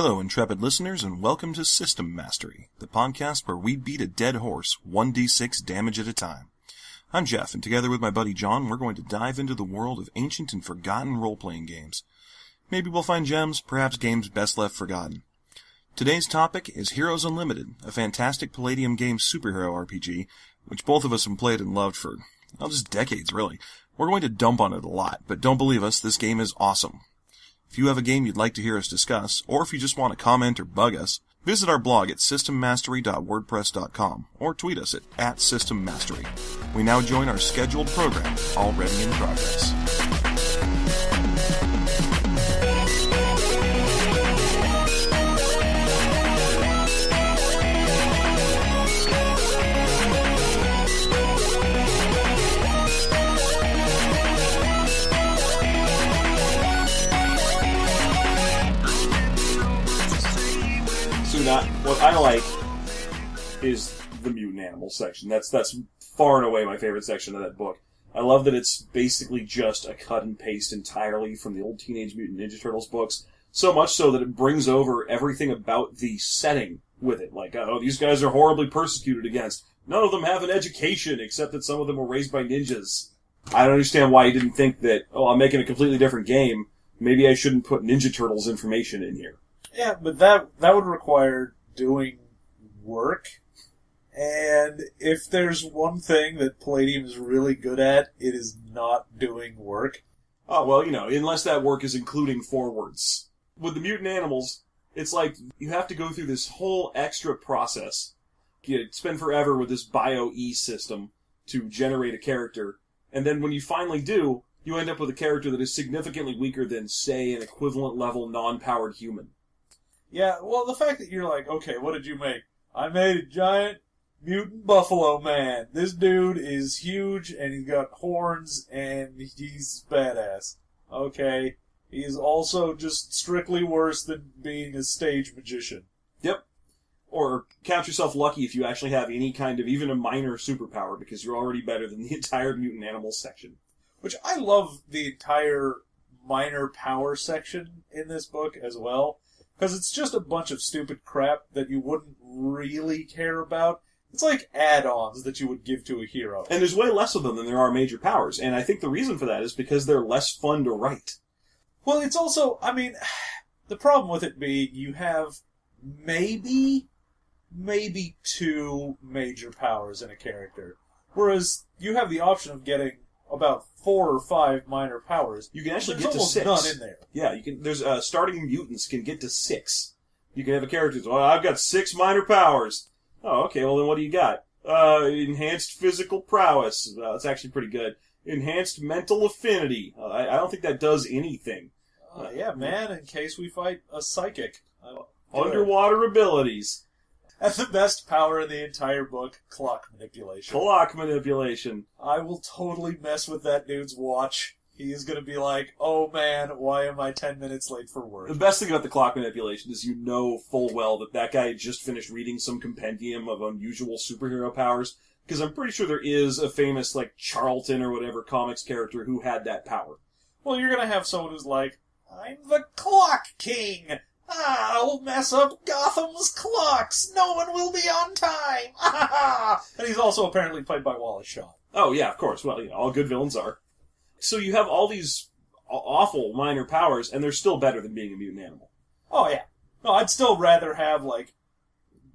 Hello, intrepid listeners, and welcome to System Mastery, the podcast where we beat a dead horse 1d6 damage at a time. I'm Jeff, and together with my buddy John, we're going to dive into the world of ancient and forgotten role-playing games. Maybe we'll find gems, perhaps games best left forgotten. Today's topic is Heroes Unlimited, a fantastic Palladium Games superhero RPG, which both of us have played and loved for, well, just decades, really. We're going to dump on it a lot, but don't believe us, this game is awesome. If you have a game you'd like to hear us discuss, or if you just want to comment or bug us, visit our blog at systemmastery.wordpress.com or tweet us at @systemmastery. We now join our scheduled program, already in progress. What I like is the mutant animal section. That's far and away my favorite section of that book. I love that it's basically just a cut and paste entirely from the old Teenage Mutant Ninja Turtles books, so much so that it brings over everything about the setting with it. Like, oh, these guys are horribly persecuted against. None of them have an education, except that some of them were raised by ninjas. I don't understand why you didn't think that, oh, I'm making a completely different game. Maybe I shouldn't put Ninja Turtles information in here. Yeah, but that would require doing work, and if there's one thing that Palladium is really good at, it is not doing work. Oh, well, unless that work is including forwards. With the mutant animals, it's like you have to go through this whole extra process. You spend forever with this Bio-E system to generate a character, and then when you finally do, you end up with a character that is significantly weaker than, say, an equivalent level non-powered human. Yeah, well, the fact that you're like, okay, what did you make? I made a giant mutant buffalo man. This dude is huge, and he's got horns, and he's badass. Okay. He is also just strictly worse than being a stage magician. Yep. Or count yourself lucky if you actually have any kind of, even a minor superpower, because you're already better than the entire mutant animals section. Which I love the entire minor power section in this book as well. Because it's just a bunch of stupid crap that you wouldn't really care about. It's like add-ons that you would give to a hero. And there's way less of them than there are major powers. And I think the reason for that is because they're less fun to write. Well, it's also, the problem with it being you have maybe two major powers in a character. Whereas you have the option of getting about 4 or 5 minor powers. You can actually There's get to 6. None in there. Yeah, you can. There's starting mutants can get to 6. You can have a character who's, well, I've got 6 minor powers. Oh, okay. Well, then what do you got? Enhanced physical prowess. That's actually pretty good. Enhanced mental affinity. I don't think that does anything. Yeah, man. In case we fight a psychic. Underwater abilities. And the best power in the entire book, clock manipulation. Clock manipulation. I will totally mess with that dude's watch. He is going to be like, oh man, why am I 10 minutes late for work? The best thing about the clock manipulation is you know full well that guy had just finished reading some compendium of unusual superhero powers, because I'm pretty sure there is a famous, like, Charlton or whatever comics character who had that power. Well, you're going to have someone who's like, I'm the Clock King! I'll mess up Gotham's clocks. No one will be on time. And he's also apparently played by Wallace Shawn. Oh, yeah, of course. Well, all good villains are. So you have all these awful minor powers, and they're still better than being a mutant animal. Oh, yeah. No, I'd still rather have, like,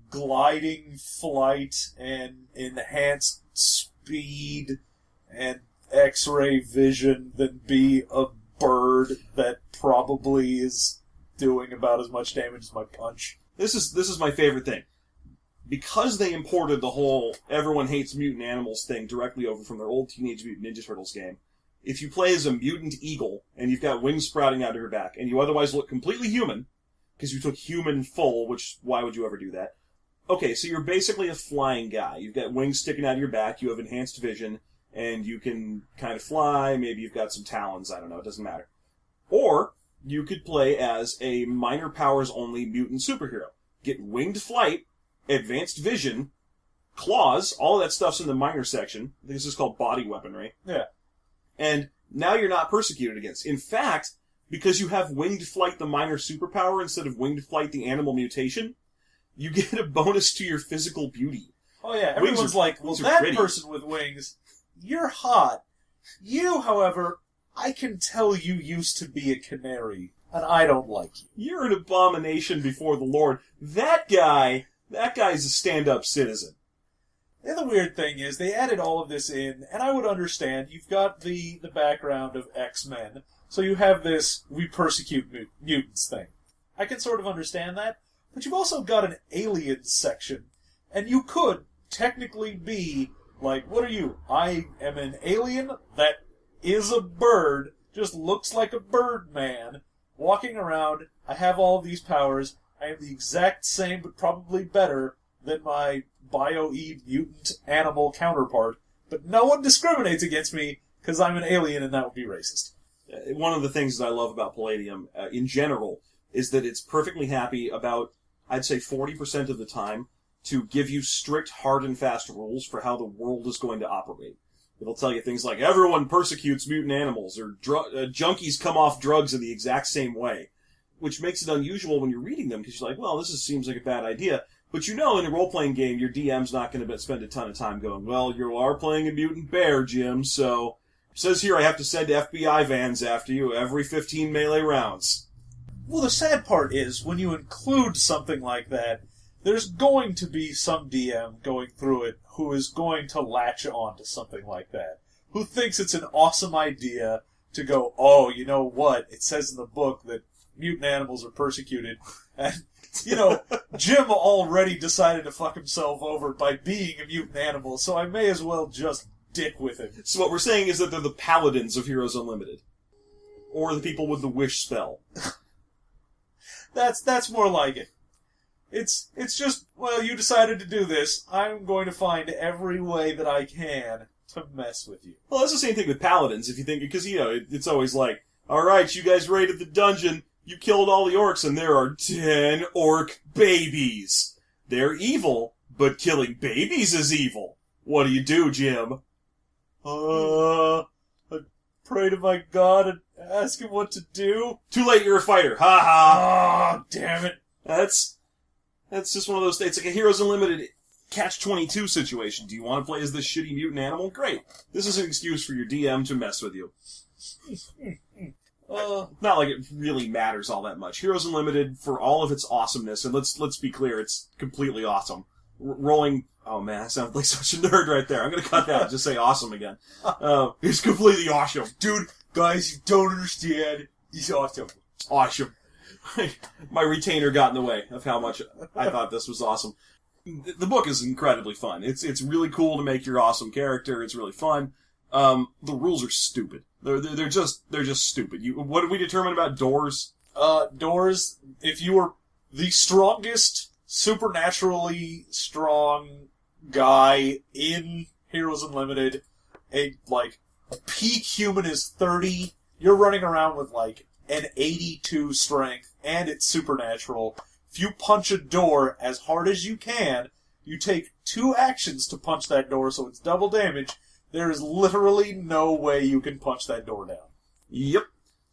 gliding flight and enhanced speed and X-ray vision than be a bird that probably is doing about as much damage as my punch. This is my favorite thing. Because they imported the whole everyone hates mutant animals thing directly over from their old Teenage Mutant Ninja Turtles game, if you play as a mutant eagle, and you've got wings sprouting out of your back, and you otherwise look completely human, because you took human full, which, why would you ever do that? Okay, so you're basically a flying guy. You've got wings sticking out of your back, you have enhanced vision, and you can kind of fly, maybe you've got some talons, I don't know, it doesn't matter. Or you could play as a minor powers only mutant superhero. Get winged flight, advanced vision, claws, all of that stuff's in the minor section. I think this is called body weaponry. Yeah. And now you're not persecuted against. In fact, because you have winged flight, the minor superpower, instead of winged flight, the animal mutation, you get a bonus to your physical beauty. Oh yeah, everyone's like, well, that pretty. Person with wings, you're hot. You, however, I can tell you used to be a canary, and I don't like you. You're an abomination before the Lord. That guy's a stand-up citizen. And the weird thing is, they added all of this in, and I would understand, you've got the background of X-Men, so you have this, we persecute mutants thing. I can sort of understand that, but you've also got an aliens section, and you could technically be, like, what are you? I am an alien that is a bird, just looks like a bird man, walking around, I have all of these powers, I am the exact same, but probably better, than my bio-E mutant animal counterpart, but no one discriminates against me because I'm an alien and that would be racist. One of the things that I love about Palladium, in general, is that it's perfectly happy about, I'd say 40% of the time, to give you strict, hard and fast rules for how the world is going to operate. It'll tell you things like, everyone persecutes mutant animals, or junkies come off drugs in the exact same way, which makes it unusual when you're reading them, because you're like, well, seems like a bad idea. But you know, in a role-playing game, your DM's not going to spend a ton of time going, well, you are playing a mutant bear, Jim, so... It says here I have to send FBI vans after you every 15 melee rounds. Well, the sad part is, when you include something like that, there's going to be some DM going through it who is going to latch on to something like that. Who thinks it's an awesome idea to go, oh, you know what, it says in the book that mutant animals are persecuted, and... You know, Jim already decided to fuck himself over by being a mutant animal, so I may as well just dick with him. So what we're saying is that they're the paladins of Heroes Unlimited. Or the people with the wish spell. That's more like it. It's just, well, you decided to do this, I'm going to find every way that I can to mess with you. Well, that's the same thing with paladins, if you think, because, you know, it's always like, alright, you guys raided the dungeon, you killed all the orcs, and there are 10 orc babies. They're evil, but killing babies is evil. What do, Jim? I pray to my god and ask him what to do. Too late, you're a fighter. Ha ha. Oh, damn it. That's just one of those things. It's like a Heroes Unlimited Catch-22 situation. Do you want to play as this shitty mutant animal? Great. This is an excuse for your DM to mess with you. Not like it really matters all that much. Heroes Unlimited, for all of its awesomeness, and let's be clear, it's completely awesome. Rolling... Oh man, I sound like such a nerd right there. I'm gonna cut that and just say awesome again. It's completely awesome. Dude, guys, you don't understand. He's awesome. Awesome. My retainer got in the way of how much I thought this was awesome. The book is incredibly fun. It's really cool to make your awesome character. It's really fun. The rules are stupid. They're just stupid. What did we determine about doors? Doors, if you were the strongest, supernaturally strong guy in Heroes Unlimited, a peak human is 30, you're running around with an 82 strength, and it's supernatural. If you punch a door as hard as you can, you take 2 actions to punch that door, so it's double damage. There is literally no way you can punch that door down. Yep.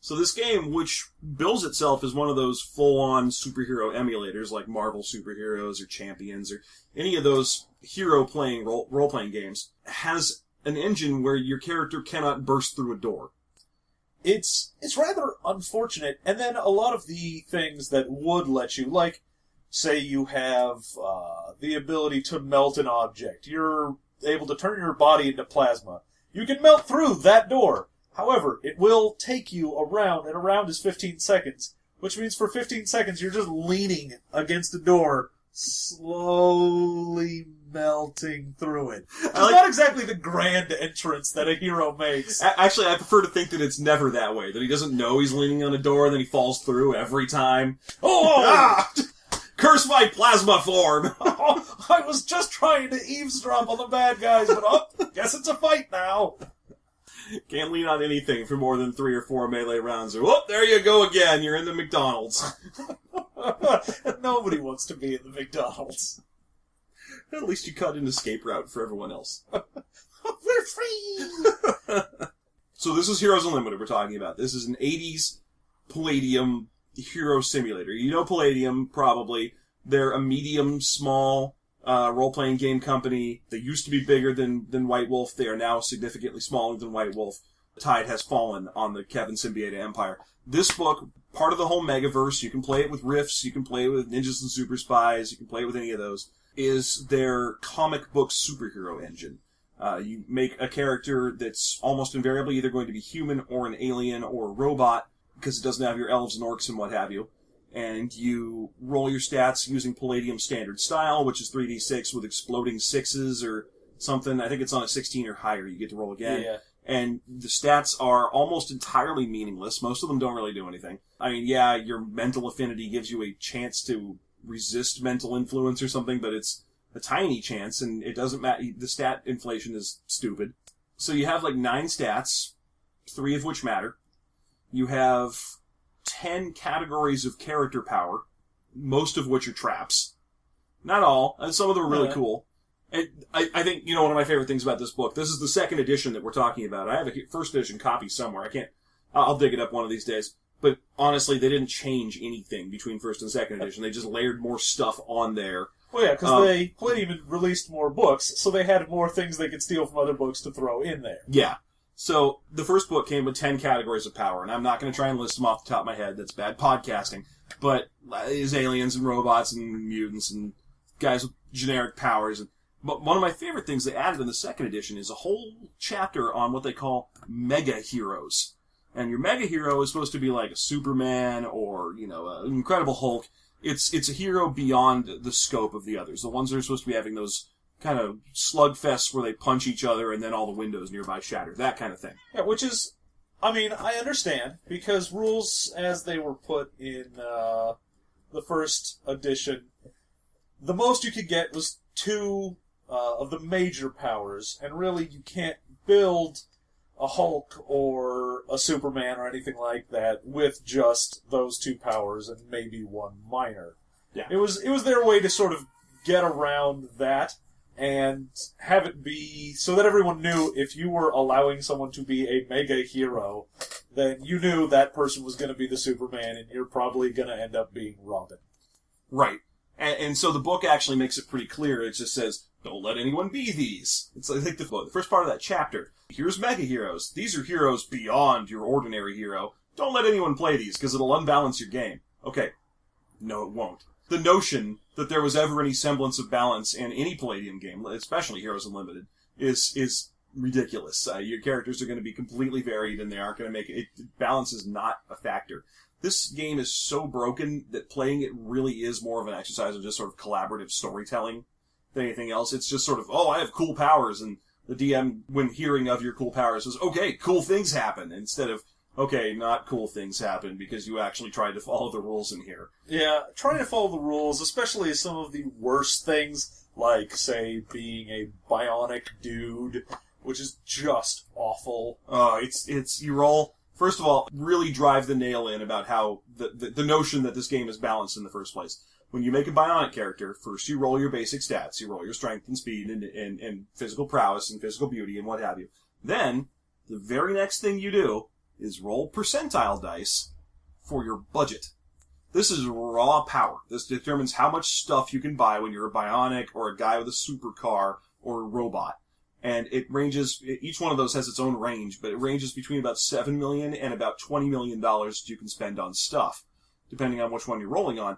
So this game, which bills itself as one of those full-on superhero emulators like Marvel Superheroes or Champions or any of those hero-playing role-playing games, has an engine where your character cannot burst through a door. It's rather unfortunate, and then a lot of the things that would let you, like, say you have the ability to melt an object. You're able to turn your body into plasma. You can melt through that door. However, it will take you around, and around is 15 seconds, which means for 15 seconds you're just leaning against the door, slowly melting through it. It's not exactly the grand entrance that a hero makes. Actually, I prefer to think that it's never that way, that he doesn't know he's leaning on a door, and then he falls through every time. Oh! Curse my plasma form! I was just trying to eavesdrop on the bad guys, but guess it's a fight now. Can't lean on anything for more than 3 or 4 melee rounds. Or, there you go again, you're in the McDonald's. Nobody wants to be in the McDonald's. At least you cut an escape route for everyone else. We're free! So this is Heroes Unlimited we're talking about. This is an 80s Palladium Hero Simulator. You know Palladium, probably. They're a medium, small role-playing game company. They used to be bigger than White Wolf. They are now significantly smaller than White Wolf. The tide has fallen on the Kevin Symbieta empire. This book, part of the whole Megaverse, you can play it with Rifts, you can play it with Ninjas and Super Spies, you can play it with any of those, is their comic book superhero engine. You make a character that's almost invariably either going to be human or an alien or a robot, because it doesn't have your elves and orcs and what have you. And you roll your stats using Palladium standard style, which is 3d6 with exploding sixes or something. I think it's on a 16 or higher. You get to roll again. Yeah. And the stats are almost entirely meaningless. Most of them don't really do anything. I mean, yeah, your mental affinity gives you a chance to resist mental influence or something, but it's a tiny chance, and it doesn't matter. The stat inflation is stupid. So you have like 9 stats, 3 of which matter. You have 10 categories of character power, most of which are traps. Not all. Some of them are really cool. And I think, you know, one of my favorite things about this book, this is the second edition that we're talking about. I have a first edition copy somewhere. I'll dig it up one of these days. But honestly, they didn't change anything between first and second edition. They just layered more stuff on there. Well, yeah, because Palladium released more books, so they had more things they could steal from other books to throw in there. Yeah. So, the first book came with 10 categories of power, and I'm not going to try and list them off the top of my head. That's bad podcasting. But is aliens and robots and mutants and guys with generic powers. But one of my favorite things they added in the second edition is a whole chapter on what they call mega heroes. And your mega hero is supposed to be like a Superman or, you know, an Incredible Hulk. It's a hero beyond the scope of the others. The ones that are supposed to be having those kind of slugfests where they punch each other and then all the windows nearby shatter. That kind of thing. Yeah, which is, I mean, I understand, because rules as they were put in the first edition, the most you could get was 2 of the major powers, and really you can't build a Hulk or a Superman or anything like that with just those 2 powers and maybe 1 minor. Yeah. It was their way to sort of get around that and have it be so that everyone knew if you were allowing someone to be a mega hero, then you knew that person was going to be the Superman and you're probably going to end up being Robin. Right. And so the book actually makes it pretty clear. It just says, don't let anyone be these. It's like the first part of that chapter. Here's mega heroes. These are heroes beyond your ordinary hero. Don't let anyone play these, because it'll unbalance your game. Okay. No, it won't. The notion that there was ever any semblance of balance in any Palladium game, especially Heroes Unlimited, is ridiculous. Your characters are going to be completely varied, and they aren't going to make it. Balance is not a factor. This game is so broken that playing it really is more of an exercise of just sort of collaborative storytelling than anything else. It's just sort of, oh, I have cool powers, and the DM, when hearing of your cool powers, says, okay, cool things happen, instead of, okay, not cool things happen, because you actually tried to follow the rules in here. Yeah, trying to follow the rules, especially some of the worst things, like, say, being a bionic dude, which is just awful. You roll... First of all, really drive the nail in about how the notion that this game is balanced in the first place. When you make a bionic character, first you roll your basic stats. You roll your strength and speed and physical prowess and physical beauty and what have you. Then, the very next thing you do is roll percentile dice for your budget. This is raw power. This determines how much stuff you can buy when you're a bionic or a guy with a supercar or a robot. And it ranges, each one of those has its own range, but it ranges between about $7 million and about $20 million you can spend on stuff, depending on which one you're rolling on.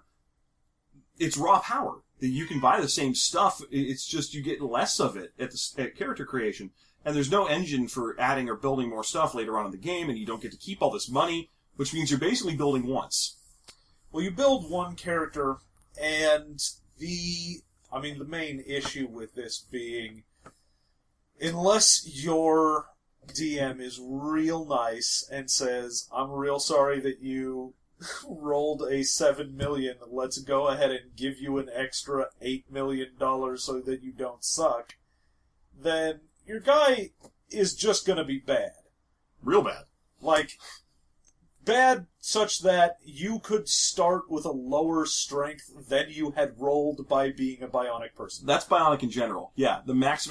It's raw power. You can buy the same stuff, it's just you get less of it at character creation. And there's no engine for adding or building more stuff later on in the game, and you don't get to keep all this money, which means you're basically building once. Well, you build one character, and the main issue with this being, unless your DM is real nice and says, I'm real sorry that you rolled a $7 million, let's go ahead and give you an extra $8 million so that you don't suck, then your guy is just going to be bad. Real bad. Like, bad such that you could start with a lower strength than you had rolled by being a bionic person. That's bionic in general. Yeah,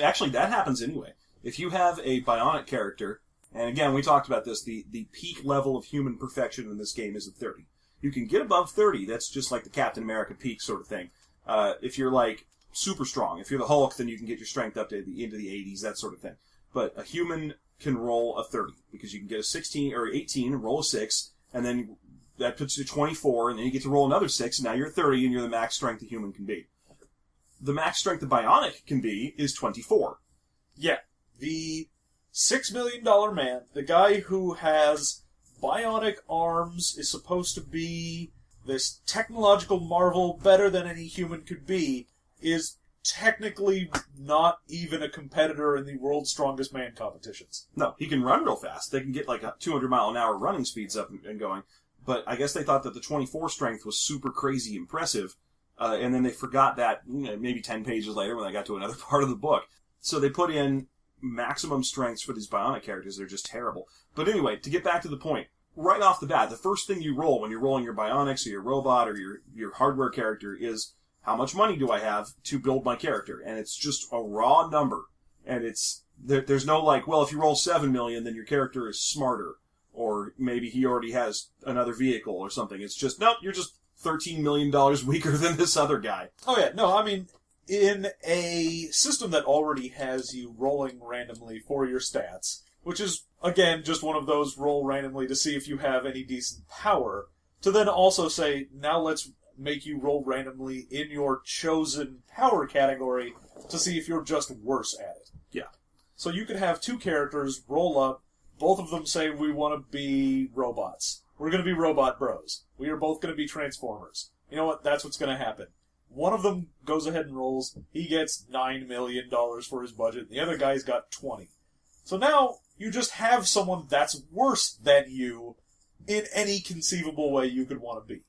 actually that happens anyway. If you have a bionic character And again, we talked about this. The peak level of human perfection in this game is at 30. You can get above 30. That's just like the Captain America peak sort of thing. If you're like super strong, if you're the Hulk, then you can get your strength up to into the 80s, that sort of thing. But a human can roll a 30 because you can get a 16 or 18 and roll a 6, and then that puts you to 24, and then you get to roll another 6, and now you're at 30, and you're the max strength a human can be. The max strength a bionic can be is 24. Yeah. The $6 million man, the guy who has bionic arms, is supposed to be this technological marvel better than any human could be, is technically not even a competitor in the world's strongest man competitions. No, he can run real fast. They can get like a 200-mile-an-hour running speeds up and going. But I guess they thought that the 24 strength was super crazy impressive, and then they forgot that maybe 10 pages later when they got to another part of the book. So they put in maximum strengths for these bionic characters. They're just terrible. But anyway, to get back to the point, right off the bat, the first thing you roll when you're rolling your bionics or your robot or your hardware character is, how much money do I have to build my character? And it's just a raw number. And there's no like, well, if you roll 7 million, then your character is smarter. Or maybe he already has another vehicle or something. It's just, nope, you're just $13 million weaker than this other guy. Oh yeah, no, I mean, in a system that already has you rolling randomly for your stats, which is, again, just one of those roll randomly to see if you have any decent power, to then also say, now let's make you roll randomly in your chosen power category to see if you're just worse at it. Yeah. So you could have two characters roll up, both of them say we want to be robots. We're going to be robot bros. We are both going to be transformers. You know what? That's what's going to happen. One of them goes ahead and rolls. He gets $9 million for his budget. The other guy's got 20. So now you just have someone that's worse than you in any conceivable way you could want to be.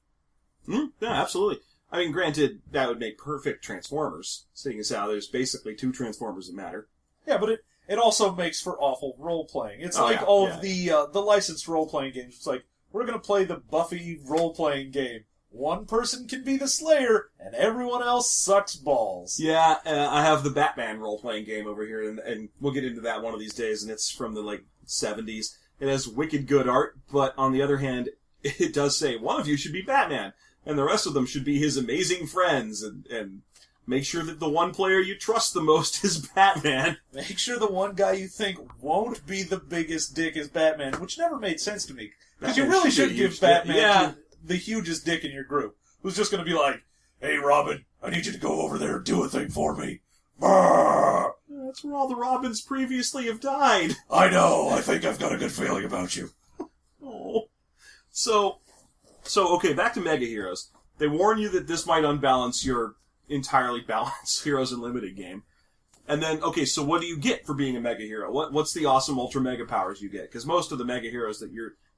Yeah, absolutely. I mean, granted, that would make perfect Transformers, seeing as how there's basically two Transformers that matter. Yeah, but it also makes for awful role-playing. It's of the licensed role-playing games. It's like, we're going to play the Buffy role-playing game. One person can be the Slayer, and everyone else sucks balls. Yeah, I have the Batman role-playing game over here, and we'll get into that one of these days, and it's from the, 70s. It has wicked good art, but on the other hand, it does say, one of you should be Batman, and the rest of them should be his amazing friends, and make sure that the one player you trust the most is Batman. Make sure the one guy you think won't be the biggest dick is Batman, which never made sense to me. Because you really should give Batman the hugest dick in your group, who's just going to be like, hey, Robin, I need you to go over there and do a thing for me. Brrr. That's where all the Robins previously have died. I know, I think I've got a good feeling about you. Oh. So, okay, back to Mega Heroes. They warn you that this might unbalance your entirely balanced Heroes Unlimited game. And then, okay, so what do you get for being a Mega Hero? What's the awesome Ultra Mega powers you get? Because most of the Mega Heroes that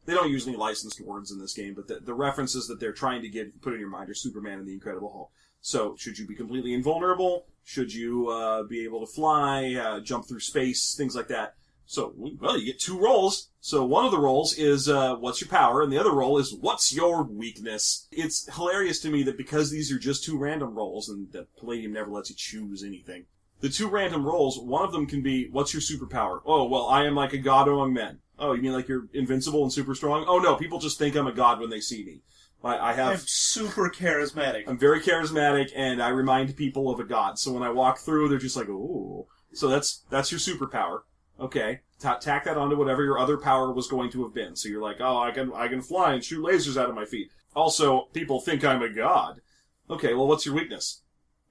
they don't use any licensed words in this game, but the references that they're trying to put in your mind are Superman and the Incredible Hulk. So, should you be completely invulnerable? Should you be able to fly, jump through space, things like that? So, well, you get two roles. So one of the roles is, what's your power, and the other role is, what's your weakness? It's hilarious to me that because these are just two random roles, and that Palladium never lets you choose anything, the two random roles, one of them can be, what's your superpower? Oh, well, I am like a god among men. Oh, you mean like you're invincible and super strong? Oh, no, people just think I'm a god when they see me. I'm super charismatic. I'm very charismatic, and I remind people of a god. So when I walk through, they're just like, ooh. So that's your superpower. Okay. Tack that onto whatever your other power was going to have been. So you're like, oh, I can fly and shoot lasers out of my feet. Also, people think I'm a god. Okay, well, what's your weakness?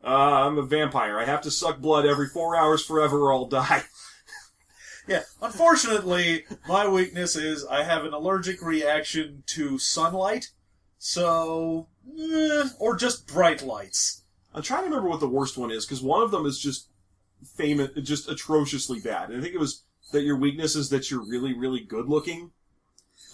I'm a vampire. I have to suck blood every 4 hours forever or I'll die. Yeah, unfortunately, my weakness is I have an allergic reaction to sunlight, so, or just bright lights. I'm trying to remember what the worst one is, because one of them is just just atrociously bad. And I think it was that your weakness is that you're really, really good looking.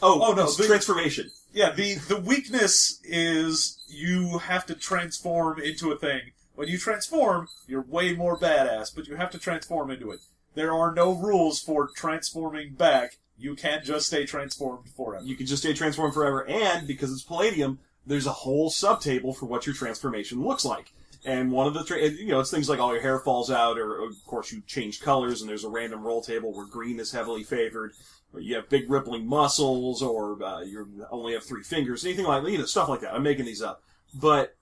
Oh no, transformation. Yeah, the weakness is you have to transform into a thing. When you transform, you're way more badass, but you have to transform into it. There are no rules for transforming back. You can't just stay transformed forever. You can just stay transformed forever, and because it's Palladium, there's a whole subtable for what your transformation looks like. And one of the, it's things like all your hair falls out, or of course you change colors, and there's a random roll table where green is heavily favored. or you have big rippling muscles, or you only have 3 fingers, anything like that, stuff like that. I'm making these up. But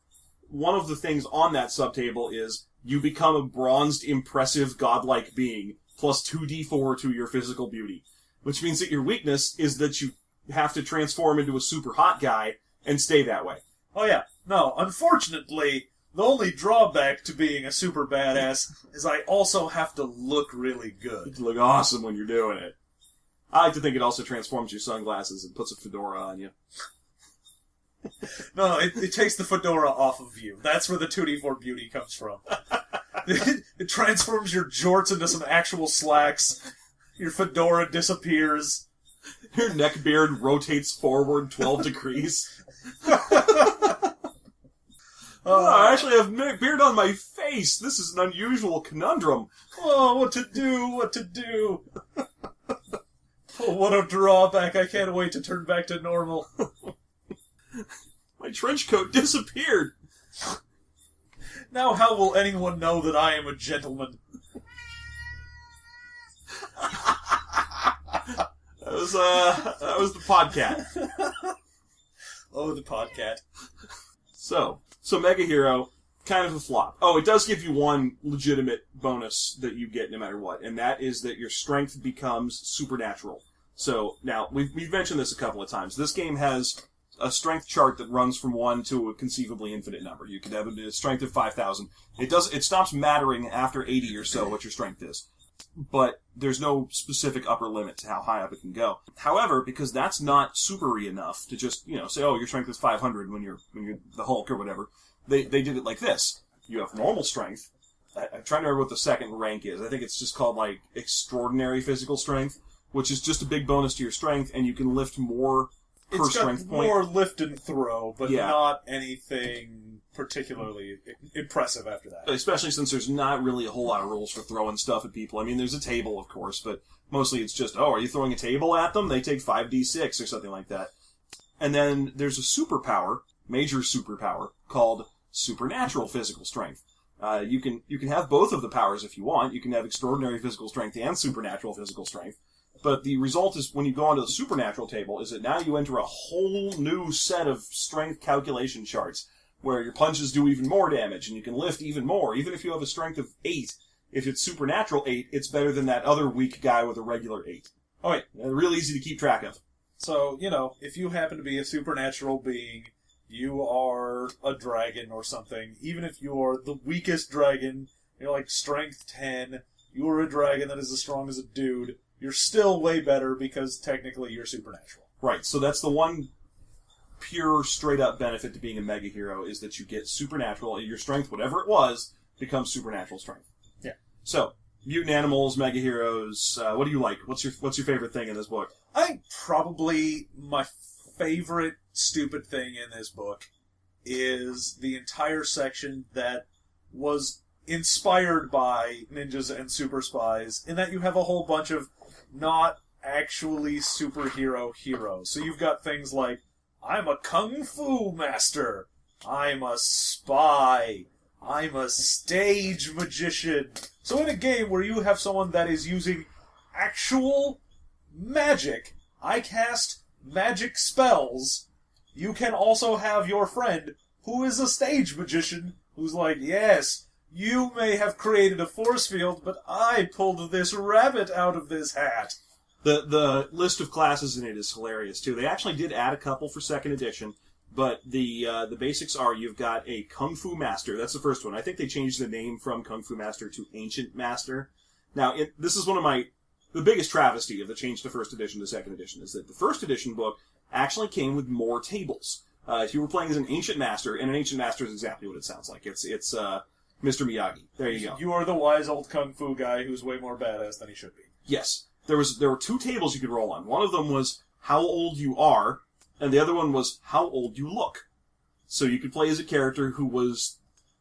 one of the things on that subtable is you become a bronzed, impressive, godlike being, plus 2d4 to your physical beauty. Which means that your weakness is that you have to transform into a super hot guy and stay that way. Oh yeah. No, unfortunately, the only drawback to being a super badass is I also have to look really good. You look awesome when you're doing it. I like to think it also transforms your sunglasses and puts a fedora on you. No, it takes the fedora off of you. That's where the 2d4 beauty comes from. It transforms your jorts into some actual slacks. Your fedora disappears. Your neck beard rotates forward 12 degrees. I actually have neck beard on my face. This is an unusual conundrum. Oh, what to do? Oh, what a drawback. I can't wait to turn back to normal. My trench coat disappeared. Now how will anyone know that I am a gentleman? That was the podcat. Oh, the podcat. So Mega Hero, kind of a flop. Oh, it does give you one legitimate bonus that you get no matter what, and that is that your strength becomes supernatural. So, now, we've mentioned this a couple of times. This game has a strength chart that runs from 1 to a conceivably infinite number. You could have a strength of 5,000. It stops mattering after 80 or so what your strength is. But there's no specific upper limit to how high up it can go. However, because that's not supery enough to just, say, oh, your strength is 500 when you're the Hulk or whatever, they did it like this. You have normal strength. I'm trying to remember what the second rank is. I think it's just called, extraordinary physical strength, which is just a big bonus to your strength, and you can lift more per strength point. It's got more lift and throw, but not anything particularly impressive after that. Especially since there's not really a whole lot of rules for throwing stuff at people. I mean, there's a table, of course, but mostly it's just, are you throwing a table at them? They take 5d6 or something like that. And then there's a superpower, major superpower, called supernatural physical strength. You can have both of the powers if you want. You can have extraordinary physical strength and supernatural physical strength. But the result is, when you go onto the supernatural table, is that now you enter a whole new set of strength calculation charts, where your punches do even more damage, and you can lift even more. Even if you have a strength of 8, if it's supernatural 8, it's better than that other weak guy with a regular 8. Oh, wait, real easy to keep track of. So, if you happen to be a supernatural being, you are a dragon or something. Even if you are the weakest dragon, you're like strength 10, you are a dragon that is as strong as a dude, you're still way better because technically you're supernatural. Right, so that's the one pure, straight-up benefit to being a mega hero, is that you get supernatural, your strength, whatever it was, becomes supernatural strength. Yeah. So, mutant animals, mega heroes, what do you like? What's your favorite thing in this book? I think probably my favorite stupid thing in this book is the entire section that was inspired by ninjas and super spies, in that you have a whole bunch of not actually superhero heroes. So you've got things like, I'm a kung fu master, I'm a spy, I'm a stage magician. So in a game where you have someone that is using actual magic, I cast magic spells, you can also have your friend who is a stage magician who's like, yes, you may have created a force field, but I pulled this rabbit out of this hat. The list of classes in it is hilarious, too. They actually did add a couple for second edition, but the basics are, you've got a Kung Fu Master. That's the first one. I think they changed the name from Kung Fu Master to Ancient Master. Now, this is one of the biggest travesty of the change to first edition to second edition, is that the first edition book actually came with more tables. If you were playing as an Ancient Master, and an Ancient Master is exactly what it sounds like. It's Mr. Miyagi. There you go. You are the wise old kung fu guy who's way more badass than he should be. Yes. There were 2 tables you could roll on. One of them was how old you are, and the other one was how old you look. So you could play as a character who was,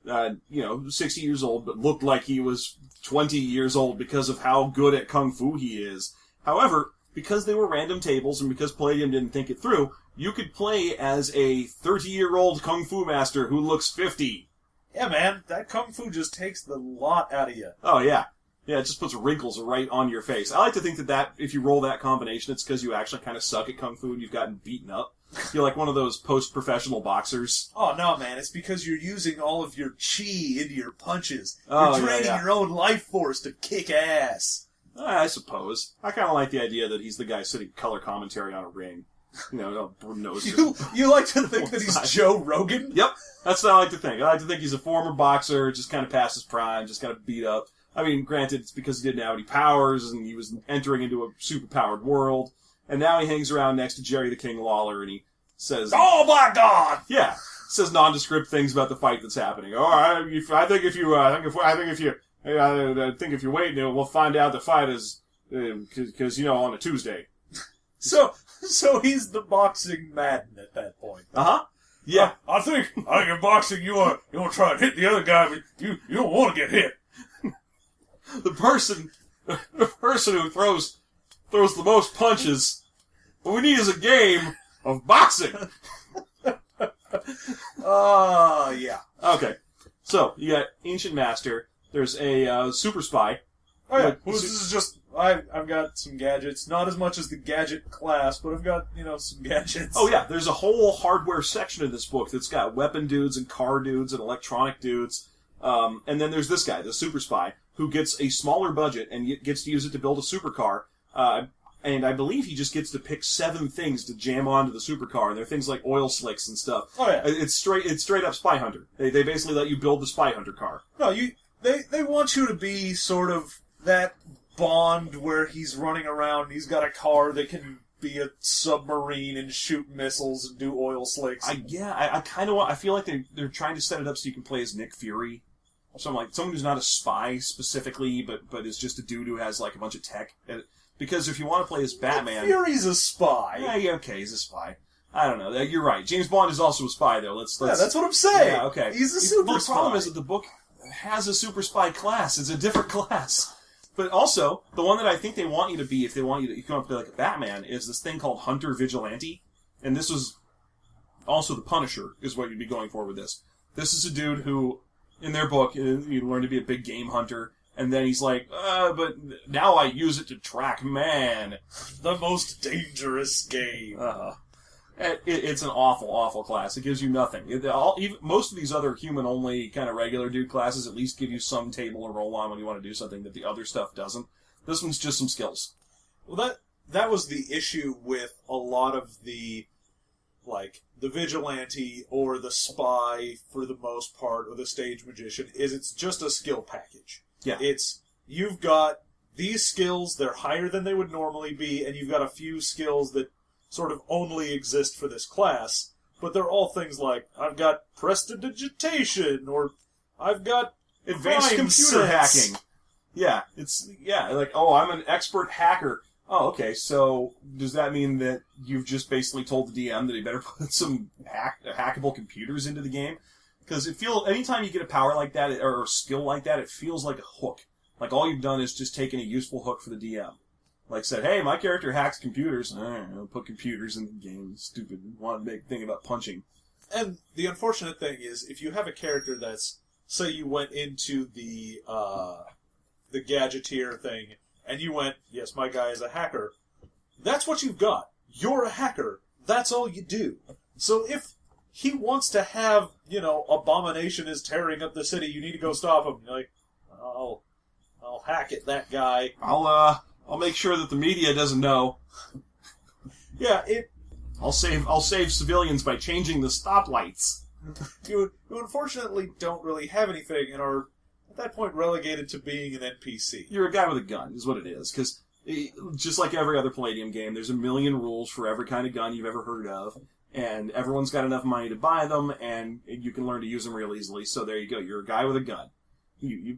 60 years old, but looked like he was 20 years old because of how good at kung fu he is. However, because they were random tables, and because Palladium didn't think it through, you could play as a 30-year-old kung fu master who looks 50. Yeah, man, that kung fu just takes the lot out of you. Oh, yeah. Yeah, it just puts wrinkles right on your face. I like to think that if you roll that combination, it's because you actually kind of suck at Kung Fu and you've gotten beaten up. You're like one of those post-professional boxers. Oh, no, man. It's because you're using all of your chi into your punches. Oh, You're draining yeah. your own life force to kick ass. I suppose. I kind of like the idea that he's the guy sitting color commentary on a ring. You know, nose. You like to think that he's Joe Rogan? Yep, that's what I like to think. I like to think he's a former boxer, just kind of past his prime, just kind of beat up. I mean, granted, it's because he didn't have any powers, and he was entering into a super-powered world, and now he hangs around next to Jerry the King Lawler, and he says, "Oh my God!" Yeah, says nondescript things about the fight that's happening. Oh, I think if you wait, we'll find out the fight is because on a Tuesday. So he's the boxing madman at that point. Yeah. I think in boxing you want to try and hit the other guy, but you don't want to get hit. The person who throws the most punches. What we need is a game of boxing. Yeah. Okay. So you got Ancient Master. There's a super spy. Oh yeah. Well, this is just I've got some gadgets, not as much as the gadget class, but I've got some gadgets. Oh yeah, there's a whole hardware section in this book that's got weapon dudes and car dudes and electronic dudes. And then there's this guy, the super spy, who gets a smaller budget and gets to use it to build a supercar. And I believe he just gets to pick 7 things to jam onto the supercar, and they're things like oil slicks and stuff. Oh yeah, it's straight up Spy Hunter. They basically let you build the Spy Hunter car. No, they want you to be sort of that Bond where he's running around and he's got a car that can be a submarine and shoot missiles and do oil slicks. I kind of want. I feel like they're trying to set it up so you can play as Nick Fury. Someone who's not a spy specifically, but is just a dude who has like a bunch of tech. Because if you want to play as Batman, Nick Fury's a spy. Yeah, okay, he's a spy. I don't know. You're right. James Bond is also a spy, though. Let's yeah, that's what I'm saying. Yeah, okay. He's a super spy. The problem is that the book has a super spy class. It's a different class. But also, the one that I think they want you to be, if they want you to come up to play like a Batman, is this thing called Hunter Vigilante. And this was also the Punisher, is what you'd be going for with this. This is a dude who, in their book, you learn to be a big game hunter. And then he's like, but now I use it to track man. The most dangerous game. It's an awful, awful class. It gives you nothing. Most of these other human-only kind of regular dude classes at least give you some table to roll on when you want to do something that the other stuff doesn't. This one's just some skills. Well, that was the issue with a lot of the vigilante or the spy for the most part, or the stage magician, is it's just a skill package. Yeah. You've got these skills, they're higher than they would normally be, and you've got a few skills that sort of only exist for this class, but they're all things like, I've got prestidigitation, or I've got advanced computer hacking. Yeah, I'm an expert hacker. Oh, okay, so does that mean that you've just basically told the DM that he better put some hackable computers into the game? Because anytime you get a power like that, or a skill like that, it feels like a hook. Like all you've done is just taken a useful hook for the DM. Like said, hey, my character hacks computers. I'll put computers in the game. Stupid. Want to make a thing about punching. And the unfortunate thing is, if you have a character that's, say you went into the gadgeteer thing, and you went, yes, my guy is a hacker, that's what you've got. You're a hacker. That's all you do. So if he wants to have, Abomination is tearing up the city, you need to go stop him. You're like, I'll hack it, that guy. I'll make sure that the media doesn't know. Yeah, I'll save civilians by changing the stoplights. You unfortunately don't really have anything and are, at that point, relegated to being an NPC. You're a guy with a gun, is what it is. Because, just like every other Palladium game, there's a million rules for every kind of gun you've ever heard of. And everyone's got enough money to buy them, and you can learn to use them real easily. So there you go. You're a guy with a gun.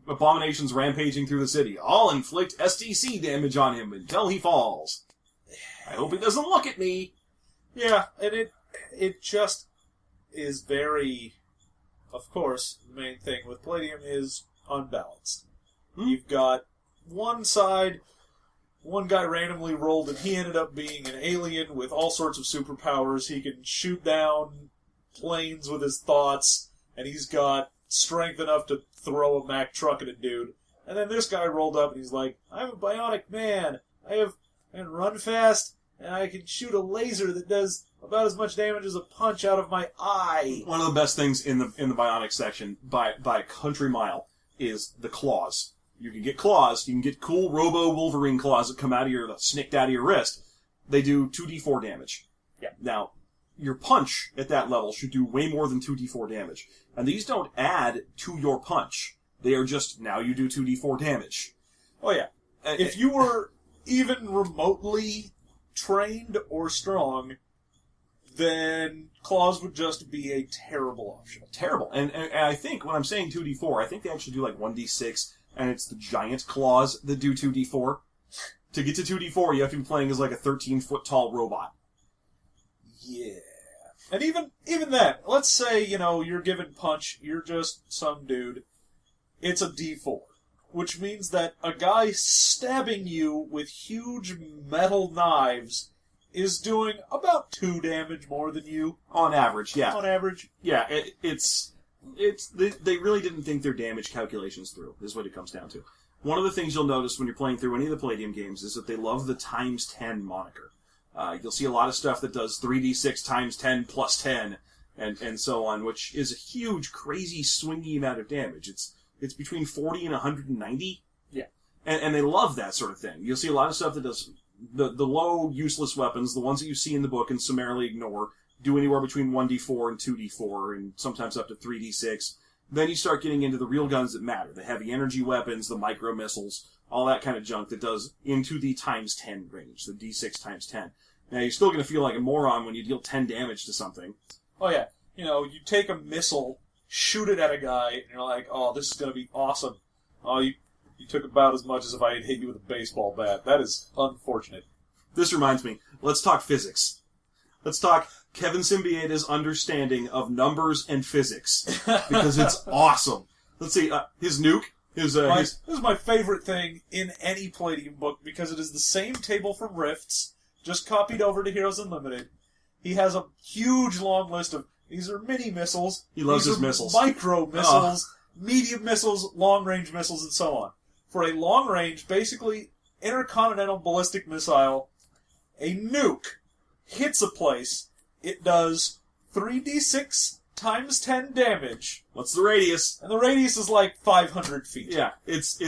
Abomination's rampaging through the city. I'll inflict STC damage on him until he falls. I hope he doesn't look at me. Yeah, and it just is very... Of course, the main thing with Palladium is unbalanced. You've got one side... One guy randomly rolled and he ended up being an alien with all sorts of superpowers. He can shoot down planes with his thoughts, and he's got strength enough to throw a Mack truck at a dude. And then this guy rolled up and he's like, I'm a bionic man. I can run fast, and I can shoot a laser that does about as much damage as a punch out of my eye. One of the best things in the bionic section, by a country mile, is the claws. You can get claws. You can get cool Robo Wolverine claws that come out of snicked out of your wrist. They do 2d4 damage. Yeah. Now, your punch at that level should do way more than 2d4 damage. And these don't add to your punch. They are just, now you do 2d4 damage. Oh, yeah. If you were even remotely trained or strong, then claws would just be a terrible option. Terrible. And I think, when I'm saying 2d4, I think they actually do like 1d6, and it's the giant claws that do 2d4. To get to 2d4, you have to be playing as like a 13-foot tall robot. Yeah. And even that, let's say, you're given punch, you're just some dude. It's a d4, which means that a guy stabbing you with huge metal knives is doing about 2 damage more than you. On average, yeah. On average. Yeah, they really didn't think their damage calculations through, is what it comes down to. One of the things you'll notice when you're playing through any of the Palladium games is that they love the times 10 moniker. You'll see a lot of stuff that does 3d6 times 10 plus 10, and so on, which is a huge, crazy, swingy amount of damage. It's between 40 and 190. Yeah. And they love that sort of thing. You'll see a lot of stuff that does the low, useless weapons, the ones that you see in the book and summarily ignore, do anywhere between 1d4 and 2d4, and sometimes up to 3d6. Then you start getting into the real guns that matter. The heavy energy weapons, the micro missiles, all that kind of junk that does into the times 10 range, the d6 times 10. Now, you're still going to feel like a moron when you deal 10 damage to something. Oh, yeah. You take a missile, shoot it at a guy, and you're like, oh, this is going to be awesome. Oh, you took about as much as if I had hit you with a baseball bat. That is unfortunate. This reminds me, let's talk physics. Let's talk Kevin Symbiota's understanding of numbers and physics, because it's awesome. Let's see, his nuke, this is my favorite thing in any Palladium book, because it is the same table from Rifts, just copied over to Heroes Unlimited. He has a huge long list of, these are mini missiles. He loves these his missiles. Micro missiles, medium missiles, long range missiles, and so on. For a long range, basically intercontinental ballistic missile, a nuke hits a place, it does 3d6 times 10 damage. What's the radius? And the radius is like 500 feet. Yeah, it's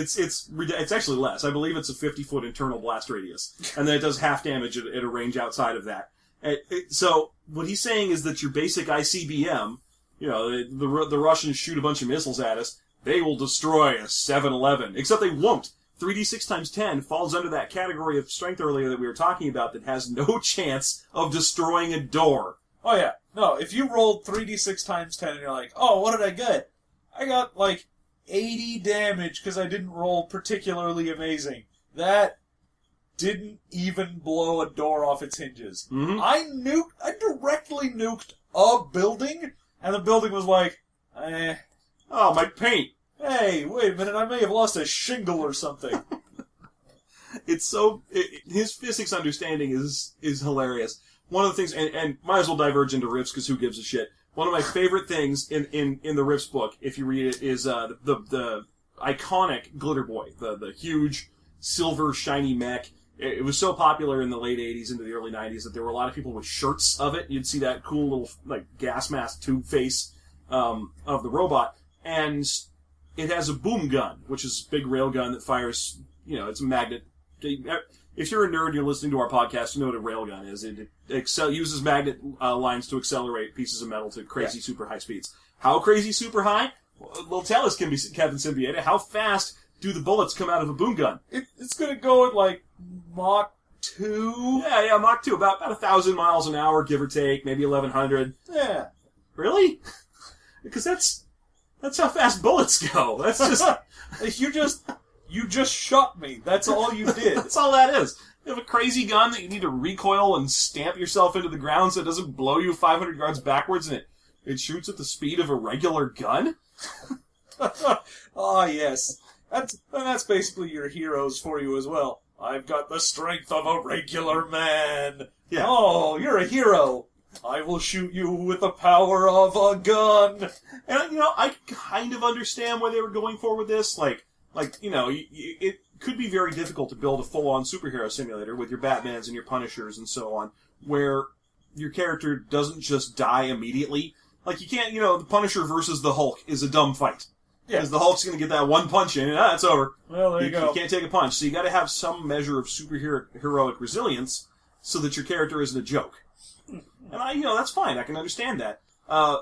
actually less. I believe it's a 50-foot internal blast radius. And then it does half damage at a range outside of that. So, what he's saying is that your basic ICBM, the Russians shoot a bunch of missiles at us, they will destroy a 7-Eleven. Except they won't. 3d6 times 10 falls under that category of strength earlier that we were talking about that has no chance of destroying a door. Oh, yeah. No, if you rolled 3d6 times 10 and you're like, oh, what did I get? I got, 80 damage because I didn't roll particularly amazing. That didn't even blow a door off its hinges. Mm-hmm. I directly nuked a building, and the building was like, Oh, my paint. Hey, wait a minute, I may have lost a shingle or something. His physics understanding is hilarious. One of the things, and might as well diverge into Riffs, because who gives a shit. One of my favorite things in the Riffs book, if you read it, is the iconic Glitter Boy, the huge silver shiny mech. It was so popular in the late 80s into the early 90s that there were a lot of people with shirts of it. You'd see that cool little gas mask tube face of the robot, and it has a boom gun, which is a big rail gun that fires, it's a magnet. If you're a nerd and you're listening to our podcast, you know what a rail gun is. It uses magnet lines to accelerate pieces of metal to crazy super high speeds. How crazy super high? Well, tell us, Kevin Symbiota, how fast do the bullets come out of a boom gun? It's going to go at, Mach 2? Yeah, Mach 2. About 1,000 miles an hour, give or take, maybe 1,100. Yeah. Really? Because that's how fast bullets go. That's just... You just shot me. That's all you did. That's all that is. You have a crazy gun that you need to recoil and stamp yourself into the ground so it doesn't blow you 500 yards backwards, and it shoots at the speed of a regular gun? Ah, yes. That's basically your heroes for you as well. I've got the strength of a regular man. Yeah. Oh, you're a hero. I will shoot you with the power of a gun. And, I kind of understand where they were going for with this. Like, it could be very difficult to build a full-on superhero simulator with your Batmans and your Punishers and so on, where your character doesn't just die immediately. Like, you can't, the Punisher versus the Hulk is a dumb fight. Yeah. Because the Hulk's going to get that one punch in, and it's over. Well, there you go. You can't take a punch. So you got to have some measure of heroic resilience so that your character isn't a joke. And that's fine. I can understand that.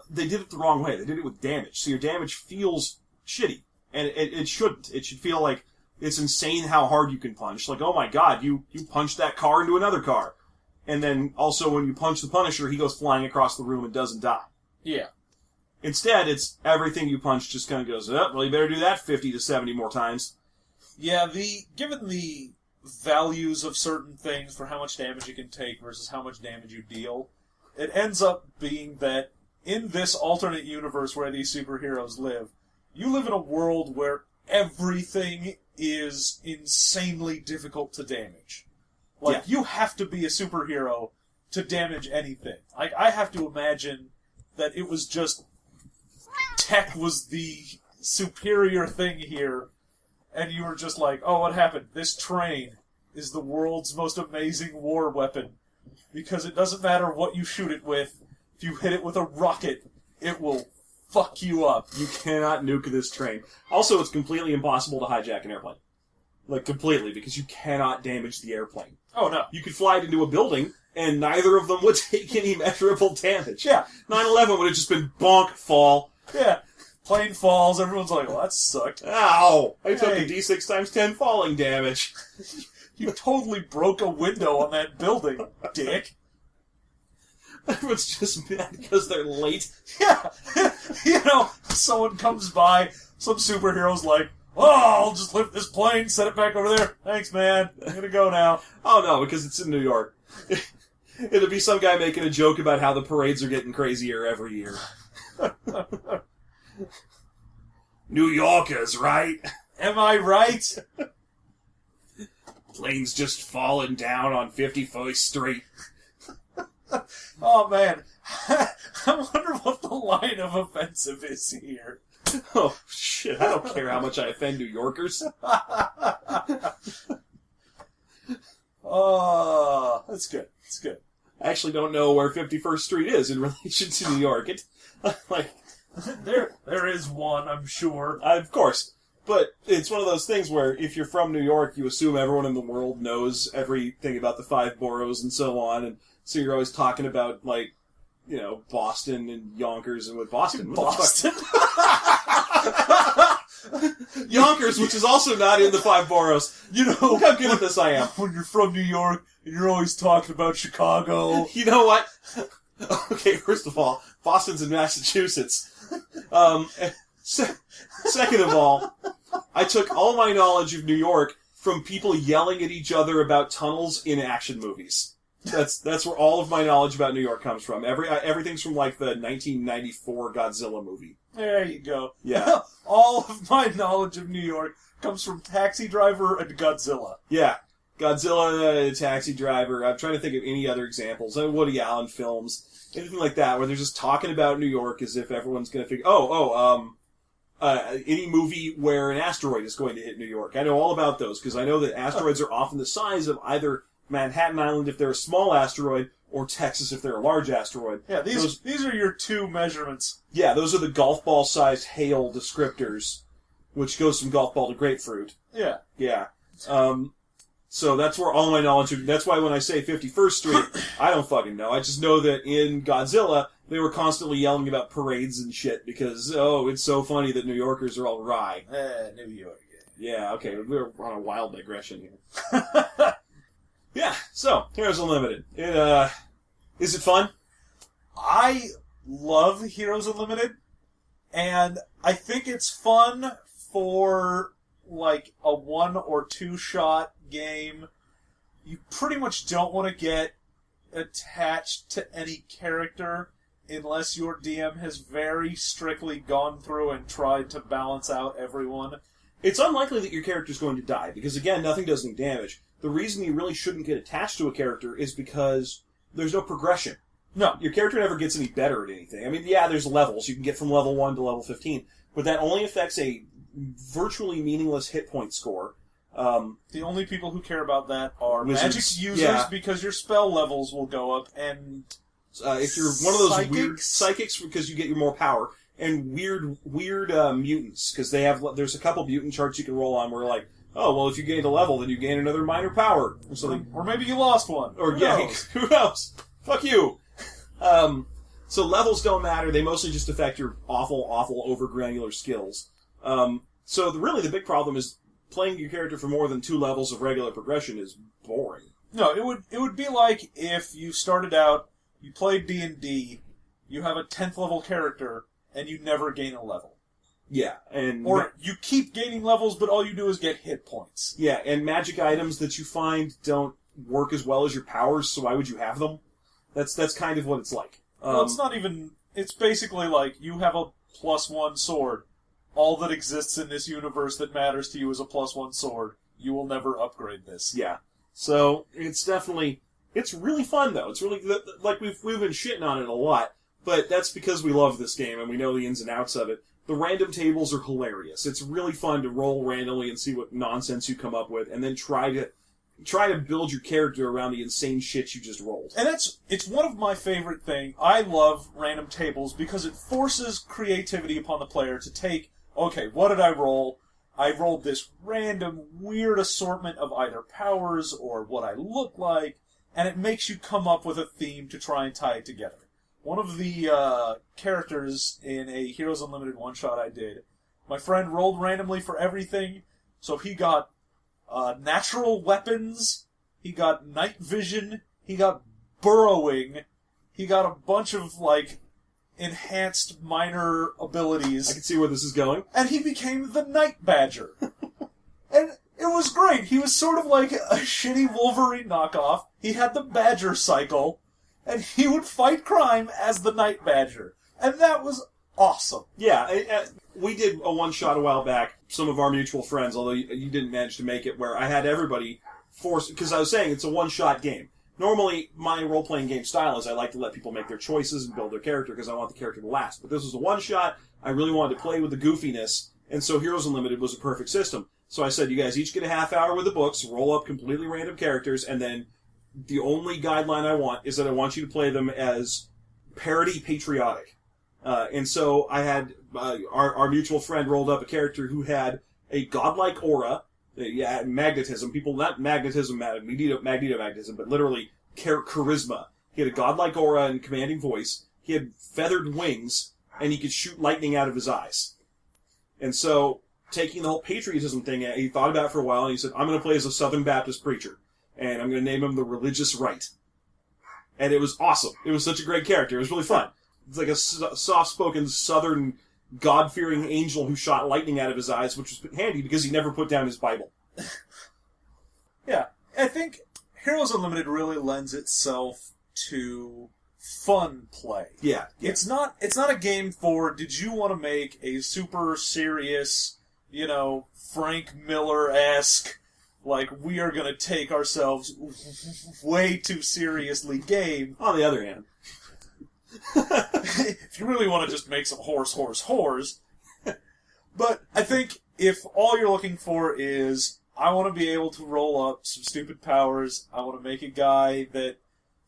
They did it the wrong way. They did it with damage. So your damage feels shitty. And it shouldn't. It should feel like it's insane how hard you can punch. Like, oh my god, you punched that car into another car. And then also when you punch the Punisher, he goes flying across the room and doesn't die. Yeah. Instead, it's everything you punch just kind of goes, oh, well, you better do that 50 to 70 more times. Yeah, given the values of certain things for how much damage you can take versus how much damage you deal, it ends up being that in this alternate universe where these superheroes live, you live in a world where everything is insanely difficult to damage. Like, you have to be a superhero to damage anything. Like, I have to imagine that it was just tech was the superior thing here, and you were just like, oh, what happened? This train is the world's most amazing war weapon, because it doesn't matter what you shoot it with. If you hit it with a rocket, it will fuck you up. You cannot nuke this train. Also, it's completely impossible to hijack an airplane. Like, completely, because you cannot damage the airplane. Oh, no. You could fly it into a building, and neither of them would take any measurable damage. Yeah. 9/11 would have just been bonk, fall. Yeah. Plane falls, everyone's like, well, that sucked. Ow! I took a D6 times 10 falling damage. You totally broke a window on that building, dick. Everyone's just mad because they're late. Yeah. Someone comes by, some superhero's like, oh, I'll just lift this plane, set it back over there. Thanks, man. I'm gonna go now. Oh, no, because it's in New York. It'll be some guy making a joke about how the parades are getting crazier every year. New Yorkers, right? Am I right? Planes just falling down on 51st Street. Oh, man. I wonder what the line of offensive is here. Oh, shit. I don't care how much I offend New Yorkers. Oh, that's good. That's good. I actually don't know where 51st Street is in relation to New York. There is one, I'm sure. Of course. But it's one of those things where if you're from New York, you assume everyone in the world knows everything about the 5 boroughs and so on, and so you're always talking about, like, Boston and Yonkers and with Boston. Boston? Yonkers, which is also not in the 5 boroughs. Look how good at this I am. When you're from New York, and you're always talking about Chicago. You know what? Okay, first of all, Boston's in Massachusetts. Second of all, I took all my knowledge of New York from people yelling at each other about tunnels in action movies. That's where all of my knowledge about New York comes from. Everything's from like the 1994 Godzilla movie. There you go. Yeah. All of my knowledge of New York comes from Taxi Driver and Godzilla. Yeah. Godzilla, Taxi Driver. I'm trying to think of any other examples. Woody Allen films. Anything like that, where they're just talking about New York as if everyone's going to figure, any movie where an asteroid is going to hit New York. I know all about those, because I know that asteroids are often the size of either Manhattan Island if they're a small asteroid, or Texas if they're a large asteroid. Yeah, these are your two measurements. Yeah, those are the golf ball-sized hail descriptors, which goes from golf ball to grapefruit. Yeah. Yeah. So that's where all my knowledge of... That's why when I say 51st Street, I don't fucking know. I just know that in Godzilla, they were constantly yelling about parades and shit because, it's so funny that New Yorkers are all wry. New York. Yeah, okay, we're on a wild digression here. Yeah, so, Heroes Unlimited. Is it fun? I love Heroes Unlimited, and I think it's fun for, like, a 1 or 2 shot game. You pretty much don't want to get attached to any character unless your DM has very strictly gone through and tried to balance out everyone. It's unlikely that your character's going to die, because again, nothing does any damage. The reason you really shouldn't get attached to a character is because there's no progression. No. Your character never gets any better at anything. I mean, yeah, there's levels. You can get from level 1 to level 15, but that only affects a virtually meaningless hit point score. The only people who care about that are Wizards, magic users, yeah. because your spell levels will go up, and if you're one of those Psychics? weird psychics, because you get your more power, and weird mutants, because there's a couple mutant charts you can roll on where like, oh, well, if you gained a level, then you gain another minor power, or something. or maybe you lost one. Or, Who yeah, knows? who knows? Fuck you! So levels don't matter, they mostly just affect your awful over-granular skills. So really the big problem is playing your character for more than 2 levels of regular progression is boring. No, it would be like if you started out, you played D&D, you have a 10th level character, and you never gain a level. Yeah, and... Or you keep gaining levels, but all you do is get hit points. Yeah, and magic items that you find don't work as well as your powers, so why would you have them? That's kind of what it's like. Well, it's not even... It's basically like, you have a +1 sword. All that exists in this universe that matters to you is a +1 sword. You will never upgrade this. Yeah. So, it's definitely... It's really fun, though. It's really... Like, we've been shitting on it a lot, but that's because we love this game and we know the ins and outs of it. The random tables are hilarious. It's really fun to roll randomly and see what nonsense you come up with, and then try to build your character around the insane shit you just rolled. And it's one of my favorite things. I love random tables because it forces creativity upon the player to take, okay, what did I roll? I rolled this random, weird assortment of either powers or what I look like, and it makes you come up with a theme to try and tie it together. One of the characters in a Heroes Unlimited one-shot I did, my friend rolled randomly for everything, so he got natural weapons, he got night vision, he got burrowing, he got a bunch of, like, enhanced minor abilities. I can see where this is going. And he became the Night Badger. And it was great. He was sort of like a shitty Wolverine knockoff. He had the Badger cycle, and he would fight crime as the Night Badger. And that was awesome. Yeah, we did a one-shot a while back, some of our mutual friends, although you didn't manage to make it, where I had everybody forced, because I was saying it's a one-shot game. Normally, my role-playing game style is I like to let people make their choices and build their character, because I want the character to last. But this was a one-shot, I really wanted to play with the goofiness, and so Heroes Unlimited was a perfect system. So I said, you guys each get a half hour with the books, roll up completely random characters, and then the only guideline I want is that I want you to play them as parody patriotic. And so I had our mutual friend rolled up a character who had a godlike aura, magnetism. People, not magnetism, magnetism, but literally charisma. He had a godlike aura and commanding voice. He had feathered wings, and he could shoot lightning out of his eyes. And so, taking the whole patriotism thing, he thought about it for a while, and he said, I'm going to play as a Southern Baptist preacher, and I'm going to name him the Religious Right. And it was awesome. It was such a great character. It was really fun. It's like a soft-spoken Southern God-fearing angel who shot lightning out of his eyes, which was handy because he never put down his Bible. Yeah, I think Heroes Unlimited really lends itself to fun play. Yeah. It's not a game for, did you want to make a super serious, Frank Miller-esque, like, we are going to take ourselves way too seriously game. On the other hand. If you really want to just make some whores. But I think if all you're looking for is, I want to be able to roll up some stupid powers, I want to make a guy that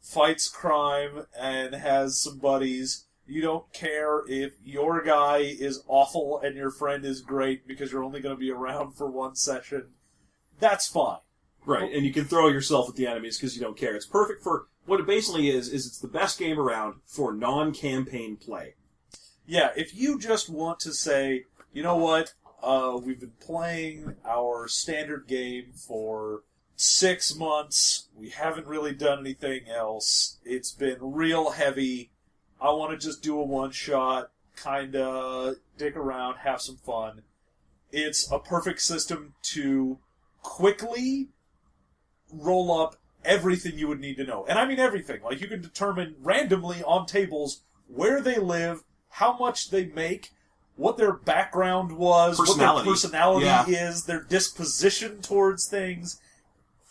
fights crime and has some buddies, you don't care if your guy is awful and your friend is great because you're only going to be around for one session, that's fine. Right, and you can throw yourself at the enemies because you don't care. It's perfect for... What it basically is it's the best game around for non-campaign play. Yeah, if you just want to say, you know what, we've been playing our standard game for 6 months, we haven't really done anything else, it's been real heavy, I want to just do a one-shot, kinda dick around, have some fun. It's a perfect system to quickly roll up everything you would need to know. And I mean everything. Like, you can determine randomly on tables where they live, how much they make, what their background was, what their personality is, their disposition towards things.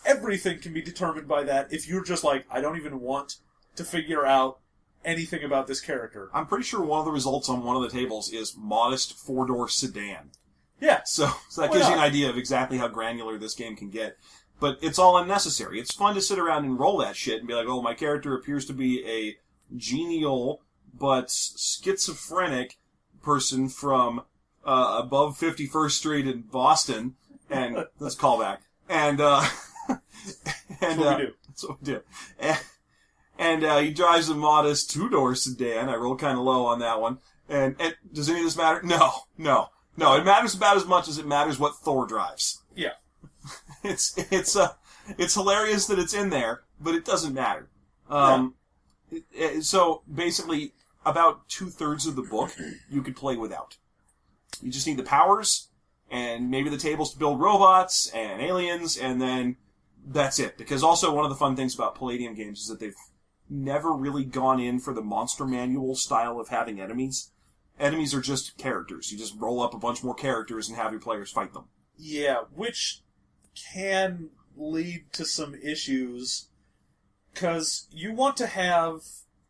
Everything can be determined by that if you're just like, I don't even want to figure out anything about this character. I'm pretty sure one of the results on one of the tables is modest four-door sedan. Yeah. So that Why gives you an not? idea of exactly how granular this game can get. But it's all unnecessary. It's fun to sit around and roll that shit and be like, oh, my character appears to be a genial but schizophrenic person from above 51st Street in Boston. And let's call back. And That's what we do. That's what we do. And he drives a modest two-door sedan. I rolled kind of low on that one. And does any of this matter? No. It matters about as much as it matters what Thor drives. Yeah. It's hilarious that it's in there, but it doesn't matter. So basically, about 2/3 of the book you could play without. You just need the powers and maybe the tables to build robots and aliens, and then that's it. Because also one of the fun things about Palladium Games is that they've never really gone in for the monster manual style of having enemies. Enemies are just characters. You just roll up a bunch more characters and have your players fight them. Yeah, which can lead to some issues, because you want to have,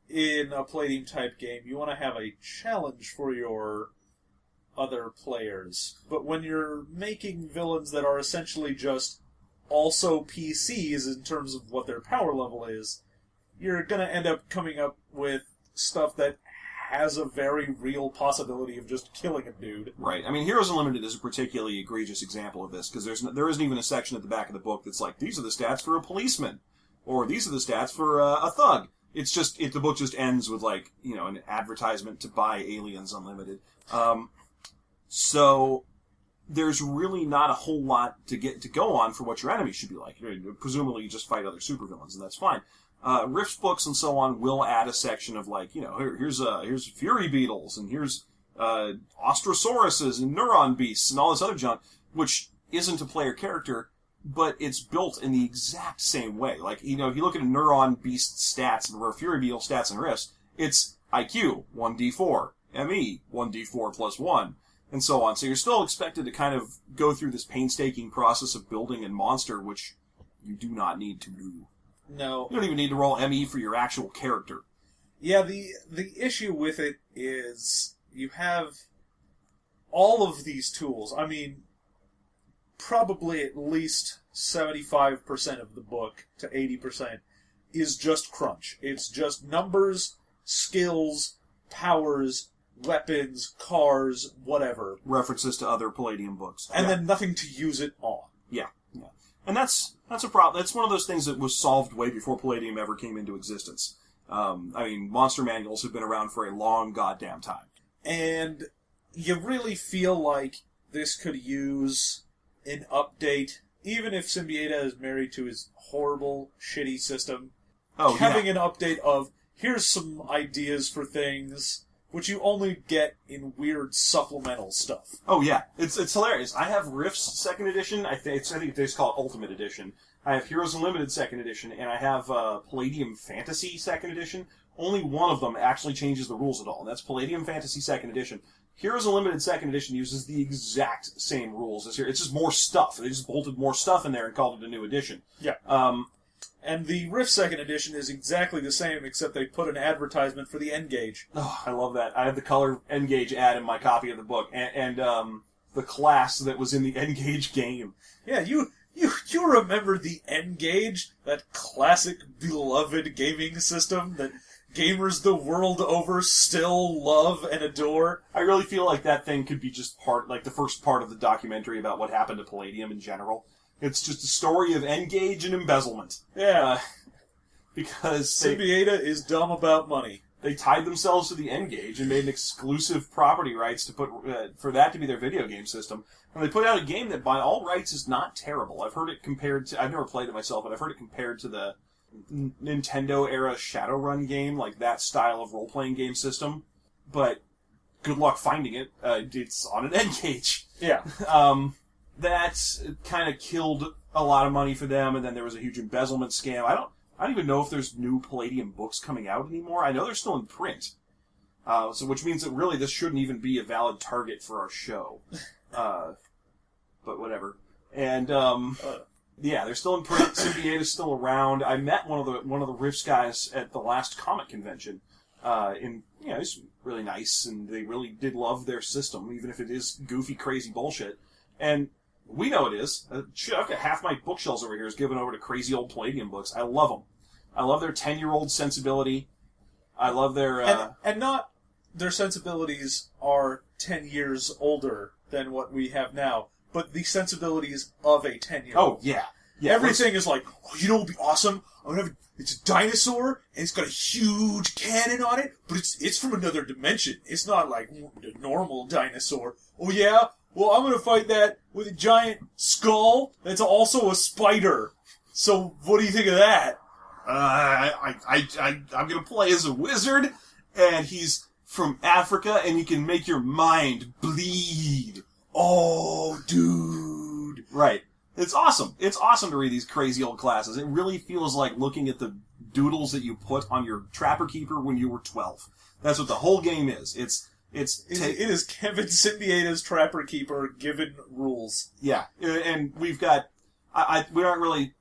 in a Palladium type game, you want to have a challenge for your other players. But when you're making villains that are essentially just also PCs in terms of what their power level is, you're going to end up coming up with stuff that has a very real possibility of just killing a dude. Right. I mean, Heroes Unlimited is a particularly egregious example of this, because there isn't even a section at the back of the book that's like, these are the stats for a policeman, or these are the stats for a thug. It's just, the book just ends with, like, you know, an advertisement to buy Aliens Unlimited. So there's really not a whole lot to go on for what your enemies should be like. Presumably you just fight other supervillains, and that's fine. Rift's books and so on will add a section of, like, you know, here's Fury Beetles, and here's Ostrosauruses and Neuron Beasts and all this other junk, which isn't a player character, but it's built in the exact same way. Like, you know, if you look at a Neuron Beast stats and Fury Beetle stats and Rifts, it's IQ, 1d4, ME, 1d4 plus 1, and so on. So you're still expected to kind of go through this painstaking process of building a monster, which you do not need to do. No. You don't even need to roll ME for your actual character. Yeah, the issue with it is you have all of these tools. I mean, probably at least 75% of the book to 80% is just crunch. It's just numbers, skills, powers, weapons, cars, whatever. References to other Palladium books. And then nothing to use it on. Yeah. And that's a problem. That's one of those things that was solved way before Palladium ever came into existence. I mean, monster manuals have been around for a long goddamn time. And you really feel like this could use an update, even if Symbieta is married to his horrible, shitty system. Having an update of, here's some ideas for things, which you only get in weird supplemental stuff. Oh, yeah. It's hilarious. I have Rift's second edition. I think they just call it Ultimate Edition. I have Heroes Unlimited second edition, and I have Palladium Fantasy second edition. Only one of them actually changes the rules at all, and that's Palladium Fantasy second edition. Heroes Unlimited second edition uses the exact same rules as here. It's just more stuff. They just bolted more stuff in there and called it a new edition. Yeah. And the Rift second edition is exactly the same, except they put an advertisement for the N-Gauge. Oh, I love that. I have the color N-Gauge ad in my copy of the book, and the class that was in the N-Gauge game. Yeah, you remember the N-Gauge? That classic, beloved gaming system that gamers the world over still love and adore? I really feel like that thing could be just the first part of the documentary about what happened to Palladium in general. It's just a story of N-Gauge and embezzlement. Yeah. Because Symbieta is dumb about money. They tied themselves to the N-Gauge and made an exclusive property rights to put for that to be their video game system. And they put out a game that, by all rights, is not terrible. I've heard it compared to... I've never played it myself, but I've heard it compared to the Nintendo-era Shadowrun game, like that style of role-playing game system. But good luck finding it. It's on an N-Gauge. Yeah. That kind of killed a lot of money for them, and then there was a huge embezzlement scam. I don't even know if there's new Palladium books coming out anymore. I know they're still in print. So which means that really this shouldn't even be a valid target for our show. But whatever. And yeah, they're still in print. Symbieta's still around. I met one of the Rifts guys at the last comic convention. It's really nice, and they really did love their system, even if it is goofy, crazy bullshit. And we know it is. Shit, I've got half my bookshelves over here is given over to crazy old Palladium books. I love them. I love their 10-year-old sensibility. I love their... And not their sensibilities are 10 years older than what we have now, but the sensibilities of a 10-year-old. Oh, yeah. Yeah, everything is like, oh, you know what would be awesome? I'm gonna have it's a dinosaur, and it's got a huge cannon on it, but it's from another dimension. It's not like a normal dinosaur. Oh yeah? Well, I'm gonna fight that with a giant skull that's also a spider. So, what do you think of that? I'm gonna play as a wizard, and he's from Africa, and you can make your mind bleed. Oh, dude. Right. It's awesome. It's awesome to read these crazy old classes. It really feels like looking at the doodles that you put on your Trapper Keeper when you were 12. That's what the whole game is. It is Kevin Symbieta's Trapper Keeper given rules. Yeah, and we've got... we aren't really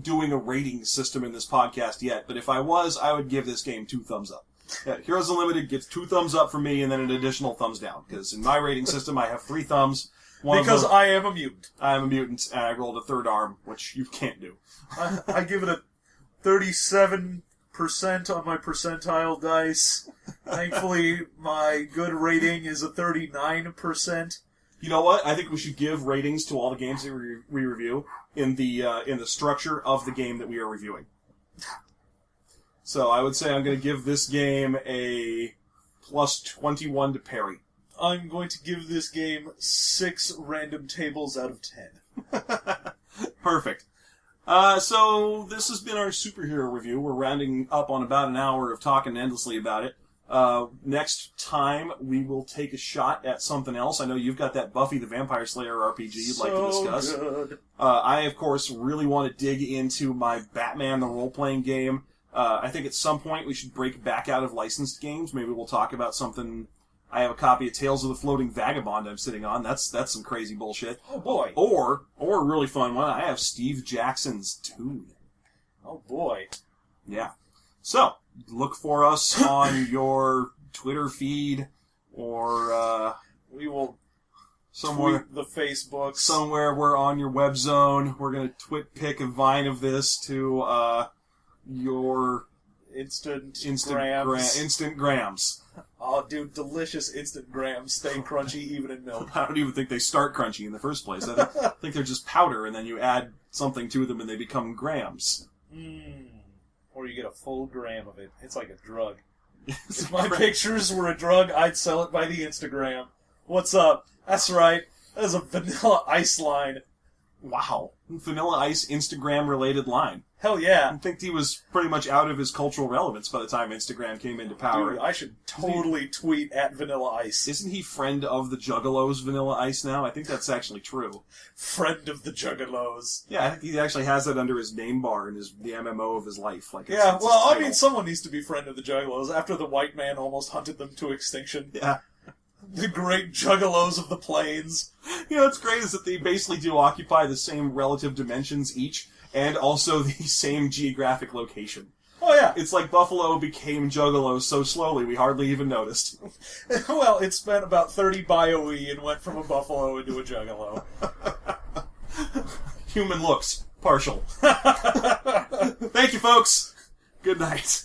doing a rating system in this podcast yet, but if I was, I would give this game 2 thumbs up. Yeah, Heroes Unlimited gets 2 thumbs up from me and then an additional thumbs down, because in my rating system I have 3 thumbs. Because I am a mutant. I am a mutant, and I rolled a 3rd arm, which you can't do. I give it a 37% on my percentile dice. Thankfully, my good rating is a 39%. You know what? I think we should give ratings to all the games that we review in the structure of the game that we are reviewing. So I would say I'm going to give this game a plus 21 to parry. I'm going to give this game 6 random tables out of 10. Perfect. So this has been our superhero review. We're rounding up on about an hour of talking endlessly about it. Next time, we will take a shot at something else. I know you've got that Buffy the Vampire Slayer RPG you'd like to discuss. Good. I, of course, really want to dig into my Batman the role-playing game. I think at some point we should break back out of licensed games. Maybe we'll talk about something... I have a copy of Tales of the Floating Vagabond I'm sitting on. That's some crazy bullshit. Oh, boy. Or a really fun one, I have Steve Jackson's Tune. Oh, boy. Yeah. So, look for us on your Twitter feed, or we will somewhere tweet the Facebooks. Somewhere we're on your web zone. We're going to pick a vine of this to your... Instant grams. Oh, dude, delicious instant grams. Stay crunchy even in milk. I don't even think they start crunchy in the first place. I think they're just powder, and then you add something to them, and they become grams. Or you get a full gram of it. It's like a drug. If my pictures were a drug, I'd sell it by the Instagram. What's up? That's right. That is a Vanilla Ice line. Wow. Vanilla Ice Instagram-related line. Hell yeah. I think he was pretty much out of his cultural relevance by the time Instagram came into power. Dude, I should totally tweet at Vanilla Ice. Isn't he friend of the Juggalos, Vanilla Ice, now? I think that's actually true. Friend of the Juggalos. Yeah, I think he actually has that under his name bar in the MMO of his life. Someone needs to be friend of the Juggalos after the white man almost hunted them to extinction. Yeah. The great Juggalos of the plains. You know, what's great is that they basically do occupy the same relative dimensions each, and also the same geographic location. Oh, yeah. It's like Buffalo became Juggalos so slowly we hardly even noticed. Well, it spent about 30 bio-E and went from a buffalo into a Juggalo. Human looks. Partial. Thank you, folks. Good night.